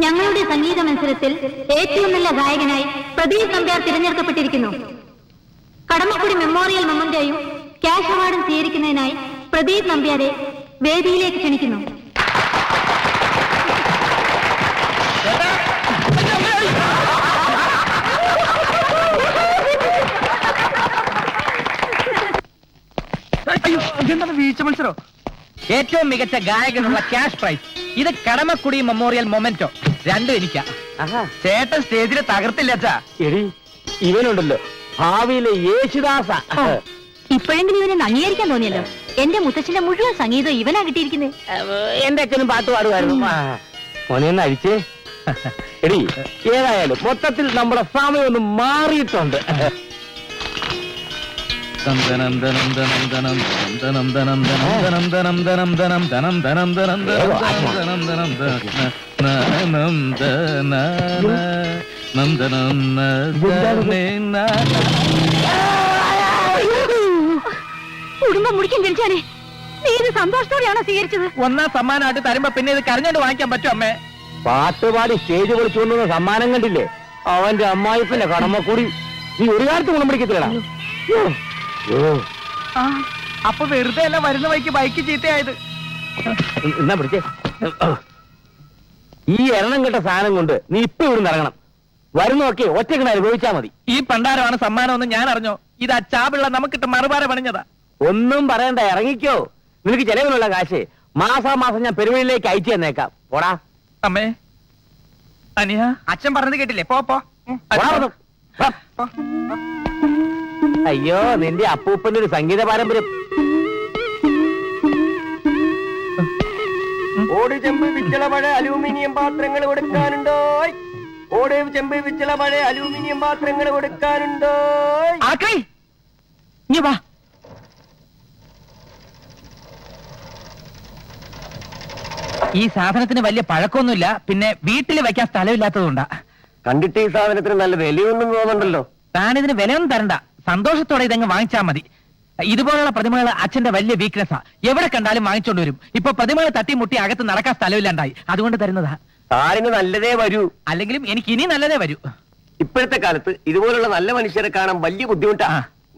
ഞങ്ങളുടെ സംഗീത മത്സരത്തിൽ ഏറ്റവും നല്ല ഗായകനായി പ്രദീപ് നമ്പ്യാർ തിരഞ്ഞെടുക്കപ്പെട്ടിരിക്കുന്നു. കടമക്കുടി മെമ്മോറിയൽ മൊമെന്റോയും ക്യാഷ് അവാർഡും സ്വീകരിക്കുന്നതിനായി പ്രദീപ് നമ്പ്യാരെ വേദിയിലേക്ക് ക്ഷണിക്കുന്നു. വീഴ്ച മത്സരോ? ഏറ്റവും മികച്ച ഗായകനുള്ള ക്യാഷ് പ്രൈസ്. ഇത് കടമക്കുടി മെമ്മോറിയൽ മൊമെന്റോ. രണ്ടും എനിക്കാ. ചേട്ടൻ സ്റ്റേജിൽ തകർത്തില്ല അച്ഛാ. എടി ഇവനുണ്ടല്ലോ ഭാവിയിലെ യേശുദാസ. ഇപ്പോഴെങ്കിലും ഇവനെ അംഗീകരിക്കാൻ തോന്നിയല്ലോ. എന്റെ മുത്തച്ഛന്റെ മുഴുവൻ സംഗീതം ഇവനാ കിട്ടിയിരിക്കുന്നത്. എന്റെ അച്ഛനും പാട്ട് പാടുമായിരുന്നു. മോനെന്ന് അഴിച്ചേ. എടി ഏതായാലും മൊത്തത്തിൽ നമ്മുടെ സമയം ഒന്ന് മാറിയിട്ടുണ്ട്. കുടുംബം മുടിക്കാൻ ജനിച്ചാനേ നീ ഇത് സന്തോഷത്തോടെയാണോ സ്വീകരിച്ചത്? ഒന്നാം സമ്മാനമായിട്ട് തരുമ്പോ പിന്നെ ഇത് കരഞ്ഞോണ്ട് വാങ്ങിക്കാൻ പറ്റും അമ്മേ? പാട്ടുപാടി സ്റ്റേജ് പൊളിച്ചുകൊണ്ടുവന്ന സമ്മാനം കണ്ടില്ലേ? അവന്റെ അമ്മായിപ്പന്റെ കടമക്കൂടി നീ ഒരു കാലത്ത് ഗുണം പിടിക്കത്തില്ലടാ. അപ്പൊ വെറുതെ അല്ല വരുന്ന വഴിക്ക് ബൈക്ക് ചീത്തയായത്. എന്നാ പിടിച്ചേ. ഈ എണ്ണം കെട്ട സാധനം കൊണ്ട് നീ ഇപ്പൊ ഇവിടുന്ന് ഇറങ്ങണം. വരുന്നൊക്കെ ഒറ്റക്കിന് അനുഭവിച്ചാ മതി. ഈ പണ്ടാരമാണ് സമ്മാനം എന്ന് ഞാൻ അറിഞ്ഞോ? ഇത് അച്ചാപിള്ള നമുക്കിട്ട് മറുപാര പണിഞ്ഞതാ. ഒന്നും പറയണ്ട, ഇറങ്ങിക്കോ. നിനക്ക് ചെലവിനുള്ള കാശ് മാസാമാസം ഞാൻ പെരുവഴിയിലേക്ക് അയച്ചു തന്നേക്കാം. പോടാ. അമ്മേ അനിയ, അച്ഛൻ പറഞ്ഞത് കേട്ടില്ലേ? പോ. അയ്യോ, നിന്റെ അപ്പൂപ്പന്റെ ഒരു സംഗീത പാരമ്പര്യം. ഓട് ചെമ്പ് പിച്ചള പഴയ അലൂമിനിയം പാത്രങ്ങൾ കൊടുക്കാനുണ്ടോ? ഓട് ചെമ്പ് പിച്ചള പഴയ അലൂമിനിയം പാത്രങ്ങൾ കൊടുക്കാനുണ്ടോ? വാ. ഈ സാധനത്തിന് വലിയ പഴക്കമൊന്നുമില്ല. പിന്നെ വീട്ടിൽ വെക്കാൻ സ്ഥലമില്ലാത്തതുകൊണ്ടാ. കണ്ടിട്ട് ഈ സാധനത്തിന് നല്ല വിലയൊന്നും തോന്നുന്നുണ്ടല്ലോ. താനിതിന് വിലയൊന്നും തരണ്ട, സന്തോഷത്തോടെ ഇതങ്ങ് വാങ്ങിച്ചാൽ മതി. ഇതുപോലുള്ള പ്രതിമകൾ അച്ഛന്റെ വലിയ വീക്ക്നെസ്സാ. എവിടെ കണ്ടാലും വാങ്ങിച്ചോണ്ട് വരും. ഇപ്പൊ പ്രതിമകൾ തട്ടിമുട്ടി അകത്ത് നടക്കാൻ സ്ഥലമില്ലാണ്ടായി. അതുകൊണ്ട് തരുന്നതാ. സാറിന് നല്ലതേ വരൂ. അല്ലെങ്കിലും എനിക്ക് ഇനി നല്ലതേ വരൂ. ഇപ്പോഴത്തെ കാലത്ത് ഇതുപോലുള്ള നല്ല മനുഷ്യരെ കാണാൻ വലിയ ബുദ്ധിമുട്ടാ.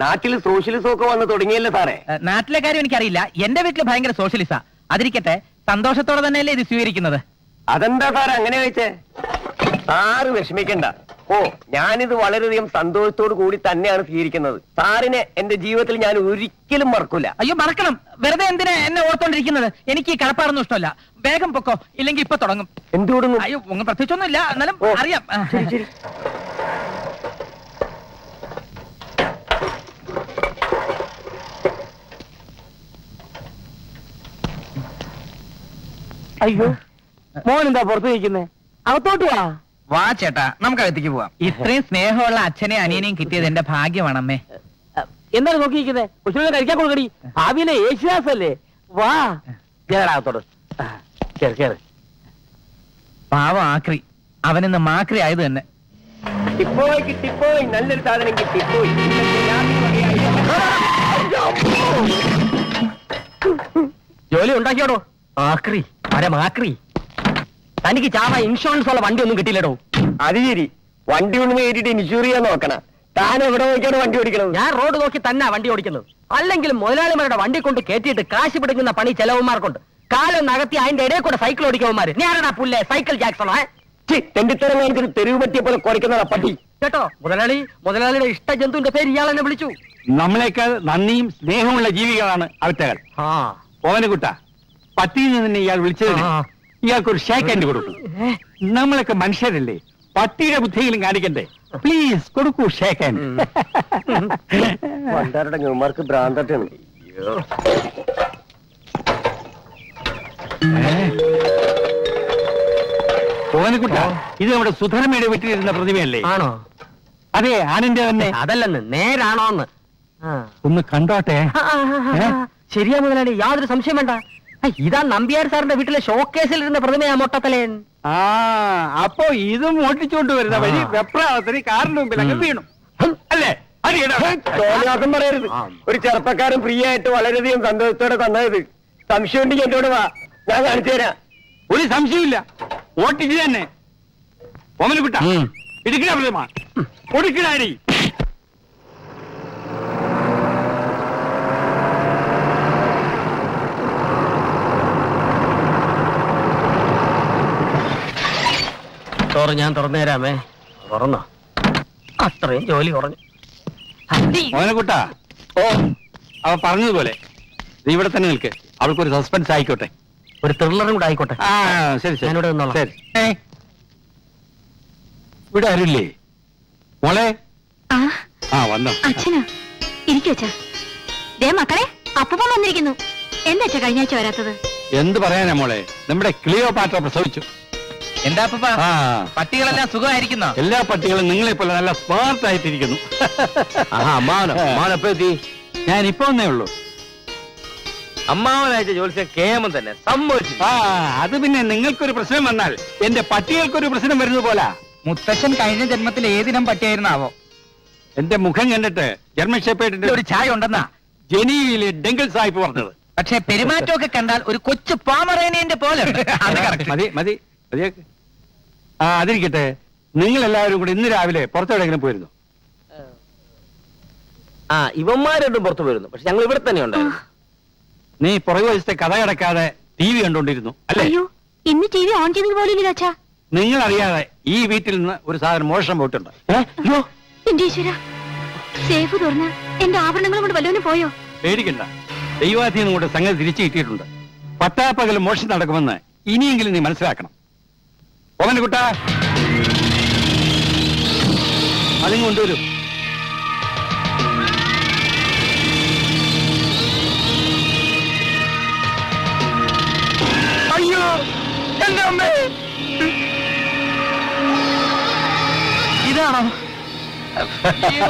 നാട്ടിൽ സോഷ്യലിസം ഒക്കെ വന്ന് തുടങ്ങിയല്ലേ സാറേ? നാട്ടിലെ കാര്യം എനിക്കറിയില്ല. എന്റെ വീട്ടിൽ ഭയങ്കര സോഷ്യലിസാ. അതിരിക്കട്ടെ, സന്തോഷത്തോടെ തന്നെയല്ലേ ഇത് സ്വീകരിക്കുന്നത്. അതെന്താ സാറേ അങ്ങനെ വെച്ചേ? സാറ് വിഷമിക്കണ്ട. ഓ, ഞാനിത് വളരെയധികം സന്തോഷത്തോടു കൂടി തന്നെയാണ് സ്വീകരിക്കുന്നത്. സാറിനെ എന്റെ ജീവിതത്തിൽ ഞാൻ ഒരിക്കലും മറക്കൂല. അയ്യോ, മറക്കണം. വെറുതെ എന്തിനാ എന്നെ ഓർത്തോണ്ടിരിക്കുന്നത്? എനിക്ക് ഈ കടപ്പാടൊന്നും ഇഷ്ടമല്ല. വേഗം പൊക്കോ, ഇല്ലെങ്കിൽ ഇപ്പൊ തുടങ്ങും. എന്തുകൊടുന്നു? അയ്യോ, ഒന്നും പ്രത്യേകിച്ചൊന്നും ഇല്ല. എന്നാലും അറിയാം. ശരി. അയ്യോ, മോൻ എന്താ പുറത്ത് നിൽക്കുന്നേ? അകത്തോട്ട് വാ. വാ ചേട്ടാ, നമുക്ക് അകത്തേക്ക് പോവാം. ഇത്രയും സ്നേഹമുള്ള അച്ഛനെയും അനിയനെയും കിട്ടിയത് എന്റെ ഭാഗ്യമാണമ്മേ. എന്താണ് നോക്കിയിരിക്കുന്നത്? കൊച്ചുകളെ കഴിക്കാൻ കൊടുക്കടി. ഭാവിയിലെ യേശുദാസ് അല്ലേ? വാ. അകത്തോട്ട് കേറ്. പാവം ആക്രി. അവനിന്ന് മാക്രി ആയത് തന്നെ. കിട്ടിപ്പോയി നല്ലൊരു സാധനം കിട്ടിപ്പോയി. ജോലി ഉണ്ടാക്കിയോടോ ആക്രി. ആക്രി. തനിക്ക് ചാവ ഇൻഷുറൻസ് ഉള്ള വണ്ടി ഒന്നും കിട്ടിയില്ലടോ. അത് ശരി. വണ്ടി ഒന്ന് കയറ്റിട്ട് ഇൻഷൂർ ചെയ്യാൻ നോക്കണ. താൻ എവിടെ നോക്കിയാണ് വണ്ടി ഓടിക്കണത്? ഞാൻ റോഡ് നോക്കി തന്നെ വണ്ടി ഓടിക്കുന്നത്. അല്ലെങ്കിൽ മുതലാളിമാരുടെ വണ്ടി കൊണ്ട് കയറ്റിയിട്ട് കാശ് പിടിക്കുന്ന പണി ചെലവന്മാർക്കുണ്ട്. കാലം നകത്തി അതിന്റെ ഇടയിൽ കൂടെ സൈക്കിൾ ഓടിക്കവന്മാര്. ഞാനാ പുല്ലേ സൈക്കിൾ ജാക്സണോ? തെണ്ടിത്തരം കാണിച്ചിട്ട് തെരുവ് പറ്റിയ പോലെ കുറയ്ക്കുന്നതാ പട്ടി. കേട്ടോ, മുതലാളിയുടെ ഇഷ്ട ജന്തുവിന്റെ പേര് ഇയാൾ എന്നെ വിളിച്ചു. നമ്മളെക്കാൾ നന്ദിയും സ്നേഹമുള്ള ജീവികളാണ് അവറ്റകൾ. ഓവനകുട്ട, പട്ടിയിൽ നിന്ന് ഇയാൾ വിളിച്ചതിന് ഇയാൾക്കൊരു ഷേക്ക് ഹാൻഡ് കൊടുക്കും. നമ്മളൊക്കെ മനുഷ്യരല്ലേ, പട്ടിയുടെ ബുദ്ധിയിലും കാണിക്കണ്ടേ? പ്ലീസ് കൊടുക്കൂ ഷേക്ക് ഹാൻഡ്. പണ്ടാരുടെ ന്യൂമാർക്ക് ഭ്രാന്തട്ടാണ്. ഓവനകുട്ട, ഇത് നമ്മുടെ സുധർമ്മയുടെ വീട്ടിലിരുന്ന പ്രതിമയല്ലേ? ആണോ? അതെ, ആനന്റെ തന്നെ. അതല്ലെന്ന്, നേരാണോന്ന് ഒന്ന് കണ്ടോട്ടെ. ശരിയാ മുതലാളി, യാതൊരു സംശയം വേണ്ട. ഇതാ നമ്പ്യാർ സാറിന്റെ വീട്ടിലെ ഷോക്കേസിൽ ഇരുന്ന പ്രതിമയാ മൊട്ടത്തലേൻ. അപ്പോ ഇതും ഓട്ടിച്ചോണ്ട് വരുന്ന വഴി വെപ്രാളത്തിന് കാറിന്റെ മുമ്പിലൊക്കെ വീണു അല്ലേ? തോന്നിയാസം പറയരുത്. ഒരു ചെറുപ്പക്കാരൻ ഫ്രീ ആയിട്ട് വളരെയധികം സന്തോഷത്തോടെ തന്നത്. സംശയം ഉണ്ടെങ്കിൽ എന്നോട് വാ, ഞാൻ കാണിച്ചു തരാം. ഒരു സംശയമില്ല, ഓട്ടിച്ച് തന്നെ. ഓമനക്കുട്ട ഇടുക്കണ പ്രതിമ കൊടുക്കണാടി. ഞാൻ തുറന്നു തരാമേ. തുറന്നോ? അത്രയും ജോലി കുറഞ്ഞു. ഓമനക്കുട്ട ഓ അവ പറഞ്ഞതുപോലെ നീ ഇവിടെ തന്നെ നിൽക്ക്. അവൾക്കൊരു സസ്പെൻസ് ആയിക്കോട്ടെ. ഒരു ത്രില്ലറും കൂടെ ആയിക്കോട്ടെ. ആ ശരി ശരി ഞാനിവിടെ നിന്നോളാം. ശരി. ഇവിടെ ആരുമില്ലേ മോളെ? ആ ആ വന്നോ. അച്ഛനാ ഇരിക്കു അച്ഛാ. ദേ മക്കളെ, അപ്പൂപ്പൻ വന്നിരിക്കുന്നു. എന്താ അച്ഛാ കഴിഞ്ഞ ആഴ്ച വരാത്തത്? എന്ത് പറയാനാ മോളെ, നമ്മുടെ ക്ലിയോപാട്ര പ്രസവിച്ചു. എന്താ അപ്പൂപ്പ, ആ പട്ടികളെല്ലാം സുഖമായിരിക്കുന്നോ? എല്ലാ പട്ടികളും നിങ്ങളെ പോലെ നല്ല സ്മാർട്ട് ആയിട്ടിരിക്കുന്നു. ഞാൻ ഇപ്പൊ ഒന്നേ ഉള്ളൂ. അമ്മാവനായിട്ട് ജോലിച്ച കേമം തന്നെ സമ്മതിച്ചു. ആ അത് പിന്നെ നിങ്ങൾക്കൊരു പ്രശ്നം വന്നാൽ എന്റെ പട്ടികൾക്കൊരു പ്രശ്നം വരുന്നത് പോലാ. മുത്തശ്ശൻ കഴിഞ്ഞ ജന്മത്തിൽ ഏതിനം പട്ടിയായിരുന്നാവോ? എന്റെ മുഖം കണ്ടിട്ട് ജർമ്മൻ ഷെപ്പേർഡിന്റെ ഒരു ചായ ഉണ്ടെന്നാ ജനീവയിലെ ഡെങ്കിൾ സാഹിബ് പറഞ്ഞത്. പക്ഷെ പെരുമാറ്റമൊക്കെ കണ്ടാൽ ഒരു കൊച്ചു പാമറേനേന്റെ പോലെ ഉണ്ട്. അത് correct. മതി മതി മതിയാക്ക്. ആ അതിരിക്കട്ടെ, നിങ്ങൾ എല്ലാവരും കൂടി ഇന്ന് രാവിലെ പുറത്തെവിടെയെങ്കിലും പോയിരുന്നു? ആ ഇവന്മാരോട്ടും പുറത്തു പോയിരുന്നു. പക്ഷെ ഞങ്ങൾ ഇവിടെ തന്നെ ഉണ്ടായിരുന്നു. നീ പുറകു വശത്തെ കഥ കിടക്കാതെ ടി വി കണ്ടോണ്ടിരുന്നു അല്ലേ? അയ്യോ, ഇന്ന് ടി വി ഓൺ ചെയ്തത് പോലും ഇല്ല അച്ഛാ. നിങ്ങൾ അറിയാതെ ഈ വീട്ടിൽ നിന്ന് ഒരു സാധനം മോഷണം പോയിട്ടുണ്ട്. അയ്യോ, എന്റെ ഈശ്വര, സേഫ് തുറന്ന് എന്റെ ആഭരണങ്ങളും കൊണ്ട് വല്ലവനും പോയോ? പേടിക്കണ്ട, ദൈവാധീനം കൊണ്ട് സംഗതി തിരിച്ചു കിട്ടിയിട്ടുണ്ട്. പട്ടാപ്പകൽ മോഷണം നടക്കുമെന്ന് ഇനിയെങ്കിലും നീ മനസ്സിലാക്കണം. ഓമനക്കുട്ട അതും കൊണ്ടുവരൂ. അയ്യോ എന്റെ അമ്മേ, ഇതാണോ? അയ്യോ.